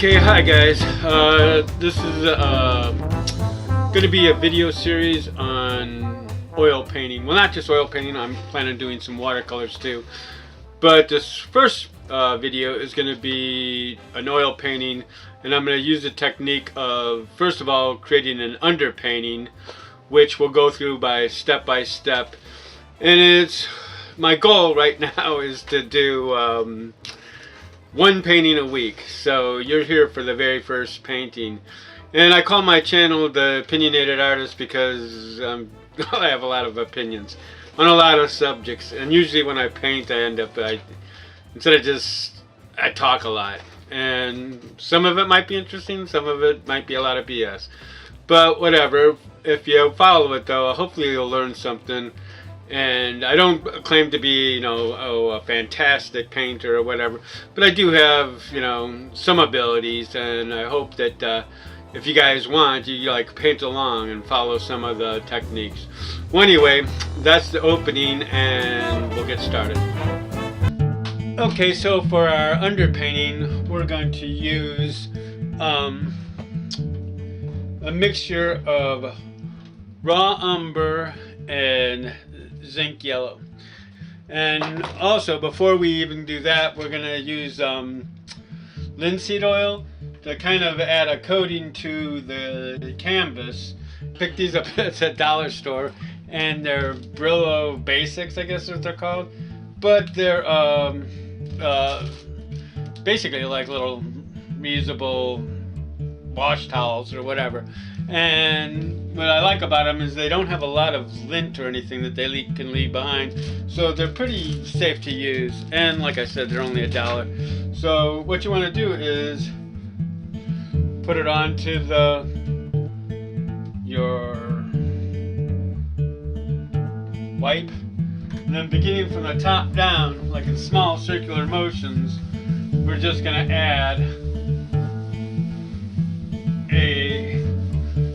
Okay, hi guys. This is going to be a video series on oil painting. Well, not just oil painting. I'm planning on doing some watercolors too. But this first video is going to be an oil painting, and I'm going to use the technique of, first of all, creating an underpainting, which we'll go through by step. And it's my goal right now is to do one painting a week. So you're here for the very first painting. And I call my channel The Opinionated Artist because I have a lot of opinions on a lot of subjects. And usually when I paint, I end up, I talk a lot. And some of it might be interesting, some of it might be a lot of BS. But whatever, if you follow it though, hopefully you'll learn something. And I don't claim to be, a fantastic painter or whatever, but I do have, some abilities, and I hope that if you guys want, you paint along and follow some of the techniques. Well, anyway, that's the opening, and we'll get started. Okay, so for our underpainting, we're going to use a mixture of raw umber and zinc yellow. And also, before we even do that, we're going to use linseed oil to kind of add a coating to the canvas. Pick these up at the dollar store, and they're Brillo Basics, I guess is what they're called. But they're basically like little reusable wash towels or whatever. And what I like about them is they don't have a lot of lint or anything that they can leave behind, so they're pretty safe to use. And like I said, they're only $1. So what you want to do is put it onto your wipe, and then beginning from the top down, like in small circular motions, we're just going to add a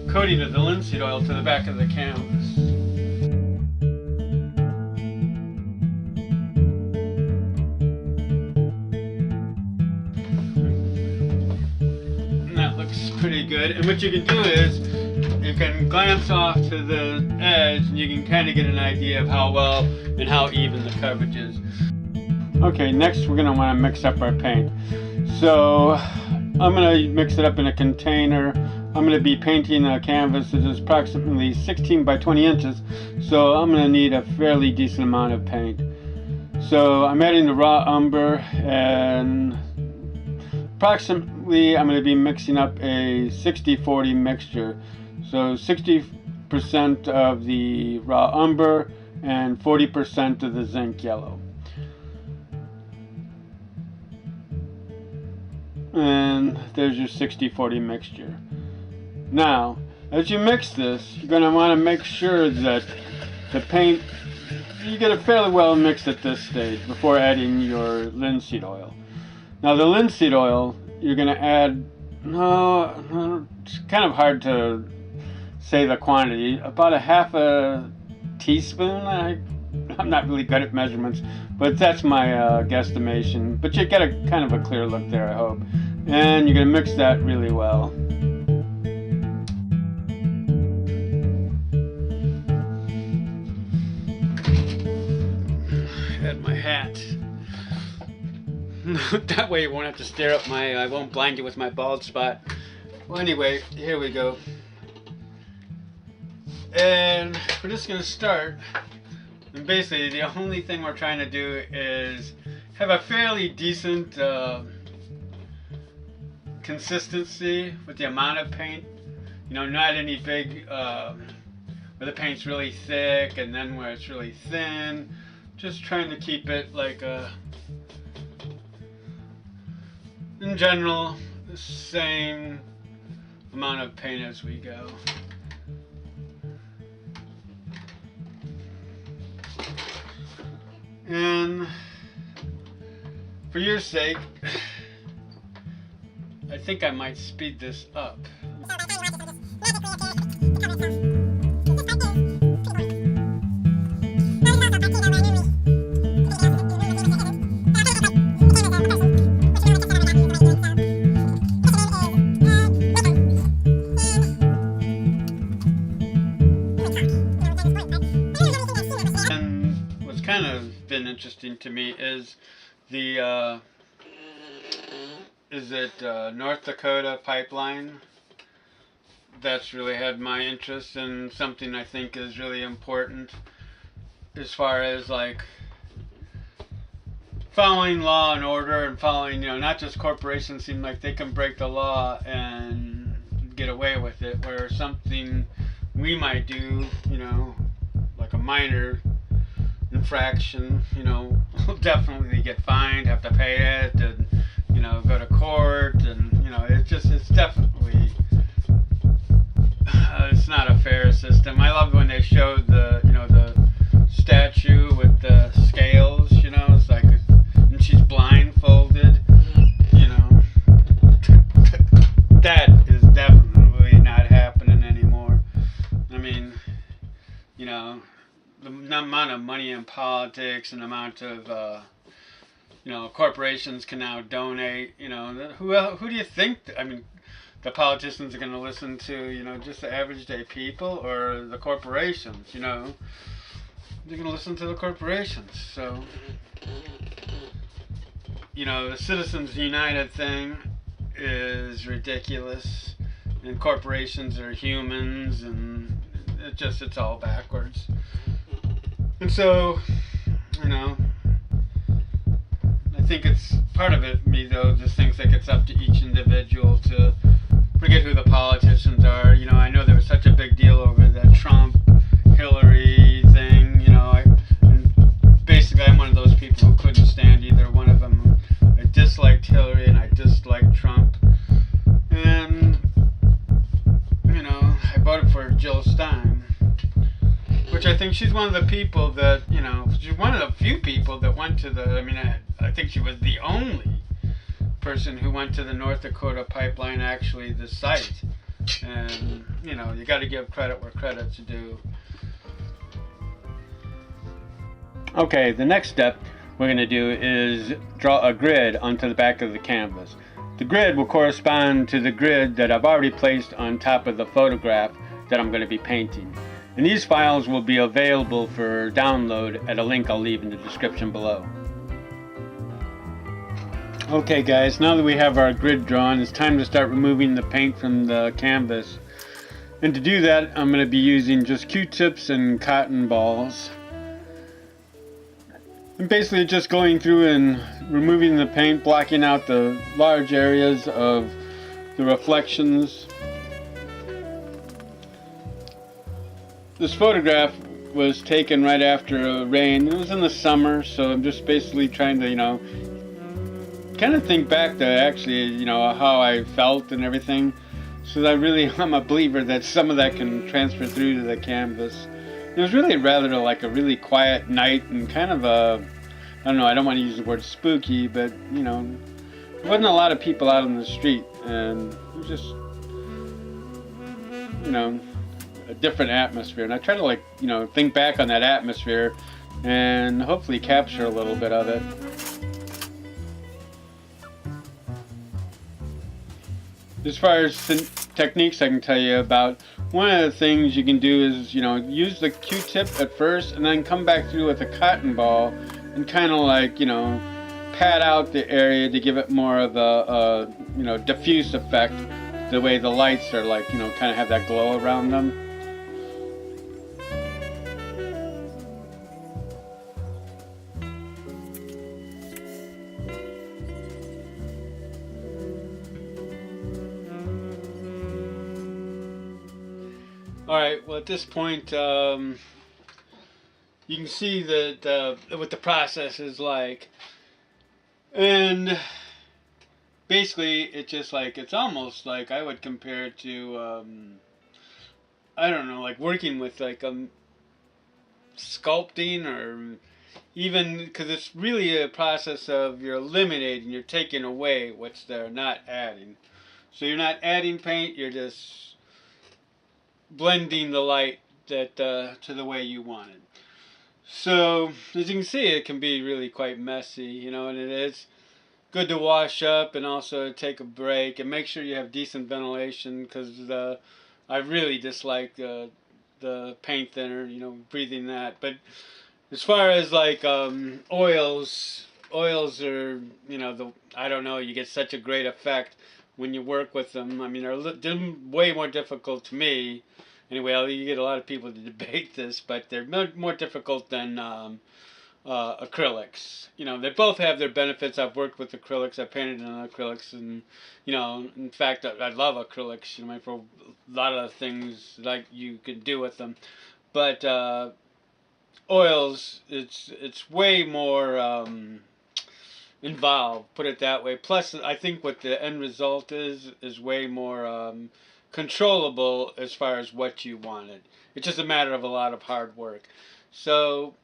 coating of the linseed oil to the back of the canvas. And that looks pretty good. And what you can do is you can glance off to the edge, and you can kind of get an idea of how well and how even the coverage is. Okay, next we're going to want to mix up our paint. So I'm going to mix it up in a container. I'm going to be painting a canvas that is approximately 16 by 20 inches, so I'm going to need a fairly decent amount of paint. So I'm adding the raw umber, and approximately I'm going to be mixing up a 60-40 mixture. So 60% of the raw umber and 40% of the zinc yellow. And there's your 60-40 mixture. Now, as you mix this, you're going to want to make sure that the paint, you get it fairly well mixed at this stage before adding your linseed oil. Now the linseed oil, you're going to add, it's kind of hard to say the quantity, about a half a teaspoon. I'm not really good at measurements, but that's my guesstimation. But you get a kind of a clear look there, I hope. And you're going to mix that really well. Add my hat. That way you won't have to stare up I won't blind you with my bald spot. Well, anyway, here we go. And we're just going to start. And basically, the only thing we're trying to do is have a fairly decent consistency with the amount of paint. Not any big, where the paint's really thick and then where it's really thin. Just trying to keep it like in general, the same amount of paint as we go. And for your sake, I think I might speed this up. interesting to me is the North Dakota pipeline. That's really had my interest in something I think is really important as far as like following law and order and following, not just corporations seem like they can break the law and get away with it, where something we might do, like a minor infraction, we'll definitely get fined, have to pay it, and, go to court, and, it's definitely, it's not a fair system. I love when they showed the statue with the scales, it's like, and she's blindfolded, that is definitely not happening anymore. I mean, the amount of money in politics and the amount of, corporations can now donate, who do you think, the politicians are going to listen to, just the average day people or the corporations, they're going to listen to the corporations. So, the Citizens United thing is ridiculous, and corporations are humans, and it's all backwards. And so, I think it's part of it, me though, just thinks like it's up to each individual to forget who the politicians are. I know there was such a big deal over that Trump Hillary thing, and basically I'm one of those people who couldn't stand either one of them. I disliked Hillary and I disliked Trump, and I voted for Jill Stein, which I think she's one of the people that, she's one of the few people that went to I think she was the only person who went to the North Dakota pipeline, actually the site, and you got to give credit where credit's due. Okay, the next step we're going to do is draw a grid onto the back of the canvas. The grid will correspond to the grid that I've already placed on top of the photograph that I'm going to be painting. And these files will be available for download at a link I'll leave in the description below. Okay guys, now that we have our grid drawn, it's time to start removing the paint from the canvas. And to do that, I'm going to be using just Q-tips and cotton balls. I'm basically just going through and removing the paint, blocking out the large areas of the reflections. This photograph was taken right after rain. It was in the summer, so I'm just basically trying to, kind of think back to actually, how I felt and everything. So I'm a believer that some of that can transfer through to the canvas. It was really rather like a really quiet night and kind of I don't want to use the word spooky, but, there wasn't a lot of people out on the street, and it was just, a different atmosphere. And I try to think back on that atmosphere and hopefully capture a little bit of it. As far as techniques I can tell you about, one of the things you can do is, use the Q-tip at first and then come back through with a cotton ball and kind of pat out the area to give it more of a, diffuse effect, the way the lights are kind of have that glow around them. Alright, well at this point, you can see that what the process is like, and basically it's almost like I would compare it to, working with sculpting, or even, because it's really a process of you're eliminating, you're taking away what's there, not adding. So you're not adding paint, you're just blending the light that to the way you want it. So as you can see, it can be really quite messy, and it is good to wash up and also take a break and make sure you have decent ventilation, because I really dislike the paint thinner, breathing that. But As far as like oils are, I don't know, you get such a great effect when you work with them. I mean, they're way more difficult to me. Anyway, you get a lot of people to debate this, but they're more difficult than acrylics. They both have their benefits. I've worked with acrylics. I've painted on acrylics, and in fact, I love acrylics. For a lot of things like you can do with them, but oils, it's way more involved. Put it that way. Plus, I think what the end result is way more controllable as far as what you wanted. It's just a matter of a lot of hard work. So.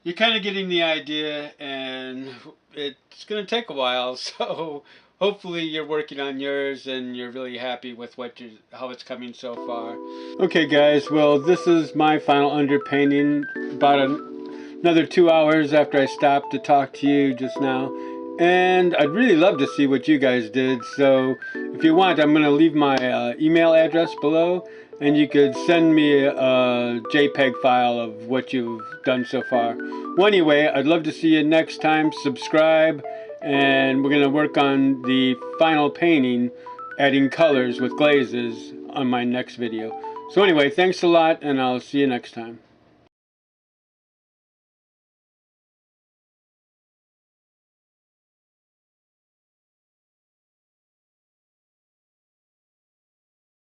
You're kind of getting the idea, and it's going to take a while. So hopefully you're working on yours and you're really happy with how it's coming so far. Okay, guys. Well, this is my final underpainting. About another 2 hours after I stopped to talk to you just now, and I'd really love to see what you guys did. So if you want, I'm going to leave my email address below, and you could send me a JPEG file of what you've done so far. Well, anyway, I'd love to see you next time. Subscribe, and we're going to work on the final painting, adding colors with glazes on my next video. So anyway, thanks a lot, and I'll see you next time.